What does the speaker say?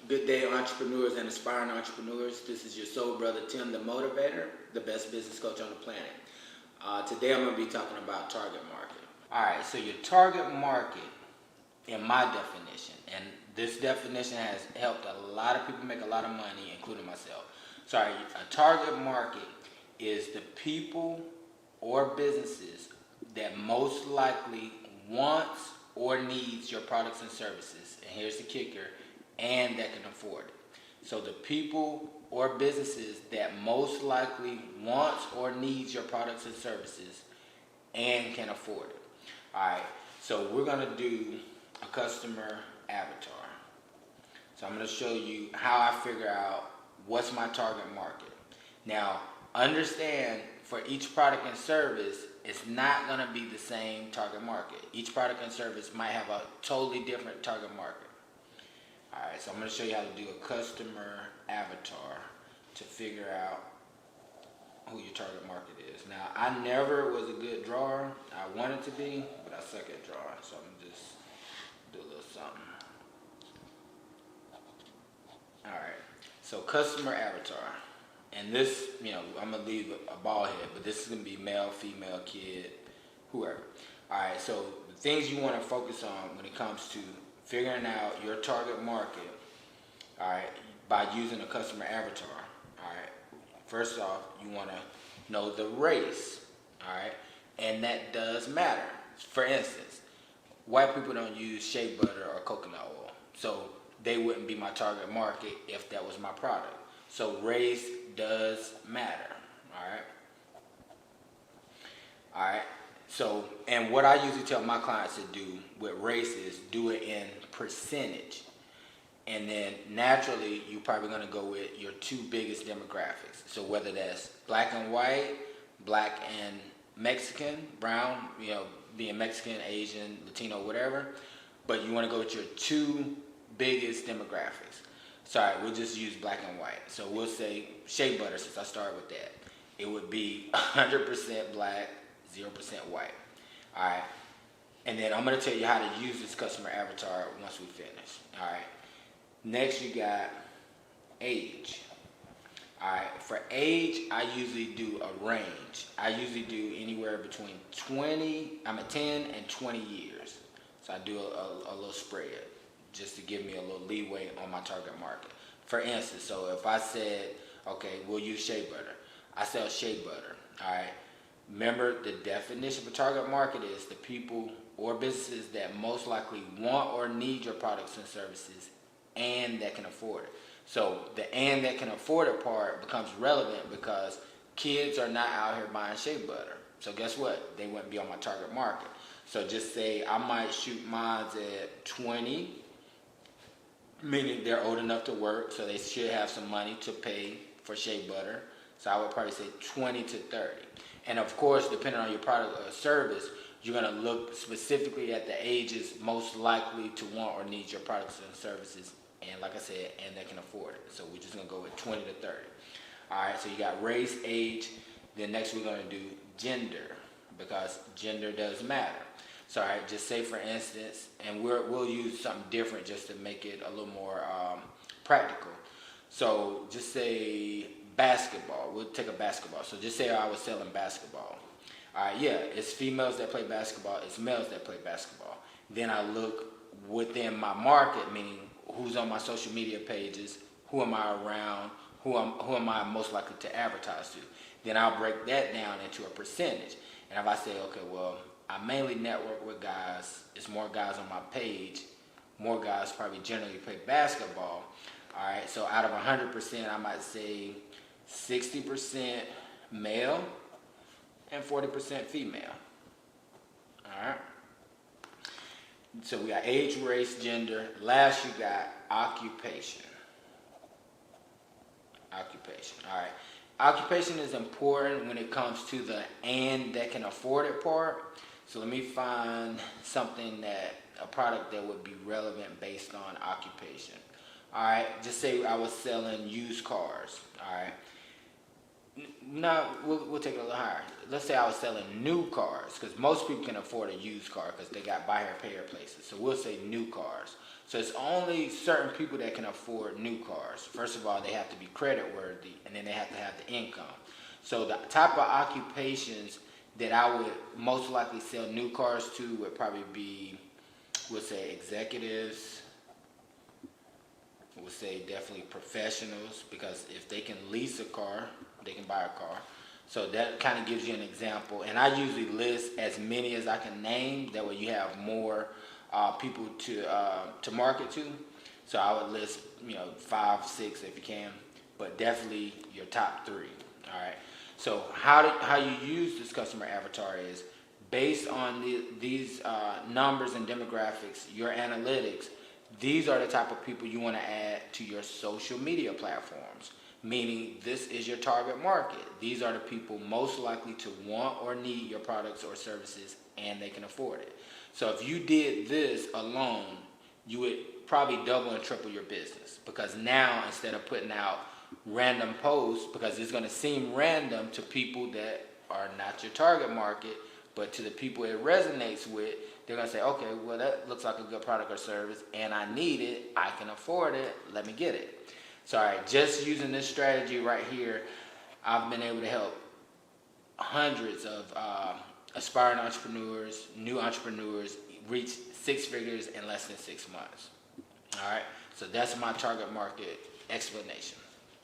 Good day, entrepreneurs and aspiring entrepreneurs. This is your soul brother, Tim the Motivator, the best business coach on the planet. Today I'm going to be talking about target market. All right, so your target market, in my definition, and this definition has helped a lot of people make a lot of money, including myself. Sorry, a target market is the people or businesses that most likely wants or needs your products and services. And here's the kicker, and that can afford it. So the people or businesses that most likely wants or needs your products and services and can afford it. All right, so we're gonna do a customer avatar. So I'm gonna show you how I figure out what's my target market. Now, understand for each product and service, it's not gonna be the same target market. Each product and service might have a totally different target market. Alright, so I'm going to show you how to do a customer avatar to figure out who your target market is. Now, I never was a good drawer. I wanted to be, but I suck at drawing, so I'm going to just do a little something. Alright, so customer avatar. And this, I'm going to leave a ball head, but this is going to be male, female, kid, whoever. Alright, so the things you want to focus on when it comes to figuring out your target market, all right, by using a customer avatar, all right. First off, you want to know the race, all right, and that does matter. For instance, white people don't use shea butter or coconut oil, so they wouldn't be my target market if that was my product. So race does matter, all right. All right. So, and what I usually tell my clients to do with race is do it in percentage. And then naturally, you're probably going to go with your two biggest demographics. So whether that's black and white, black and Mexican, brown, being Mexican, Asian, Latino, whatever. But you want to go with your two biggest demographics. Sorry, we'll just use black and white. So we'll say shea butter, since I started with that. It would be 100% black, 0% white. All right. And then I'm going to tell you how to use this customer avatar once we finish. All right. Next, you got age. All right. For age, I usually do a range. I usually do anywhere between 10 and 20 years. So I do a little spread just to give me a little leeway on my target market. For instance, so if I said, okay, we'll use shea butter. I sell shea butter. All right. Remember, the definition for target market is the people or businesses that most likely want or need your products and services and that can afford it. So the and that can afford it part becomes relevant because kids are not out here buying shea butter. So guess what? They wouldn't be on my target market. So just say I might shoot mine at 20, meaning they're old enough to work, so they should have some money to pay for shea butter. So I would probably say 20 to 30. And of course, depending on your product or service, you're going to look specifically at the ages most likely to want or need your products and services. And like I said, and they can afford it. So we're just going to go with 20 to 30. All right, so you got race, age. Then next we're going to do gender, because gender does matter. So all right, just say for instance, and we'll use something different just to make it a little more practical. So just say basketball. We'll take a basketball. So just say I was selling basketball. All right, yeah, it's females that play basketball. It's males that play basketball. Then I look within my market, meaning who's on my social media pages, who am I around, who am I most likely to advertise to. Then I'll break that down into a percentage. And if I say, okay, well, I mainly network with guys. It's more guys on my page. More guys probably generally play basketball. All right, so out of 100%, I might say 60% male and 40% female. All right. So we got age, race, gender. Last, you got occupation. Occupation. All right. Occupation is important when it comes to the and that can afford it part. So let me find something a product that would be relevant based on occupation. All right, just say I was selling used cars. All right, No, we'll take it a little higher. Let's say I was selling new cars, because most people can afford a used car because they got buy here, pay here places. So we'll say new cars. So it's only certain people that can afford new cars. First of all, they have to be credit worthy, and then they have to have the income. So the type of occupations that I would most likely sell new cars to would probably be, we'll say executives, we'll say definitely professionals, because if they can lease a car, they can buy a car. So that kind of gives you an example. And I usually list as many as I can name. That way you have more people to market to. So I would list 5, 6 if you can, but definitely your top 3. All right. So how you use this customer avatar is based on these numbers and demographics, your analytics. These are the type of people you want to add to your social media platforms, meaning this is your target market. These are the people most likely to want or need your products or services, and they can afford it. So if you did this alone, you would probably double and triple your business, because now instead of putting out random posts, because it's going to seem random to people that are not your target market, but to the people it resonates with, they're going to say, okay, well, that looks like a good product or service, and I need it, I can afford it, let me get it. So, all right, just using this strategy right here, I've been able to help hundreds of aspiring entrepreneurs, new entrepreneurs, reach 6 figures in less than 6 months. All right, so that's my target market explanation.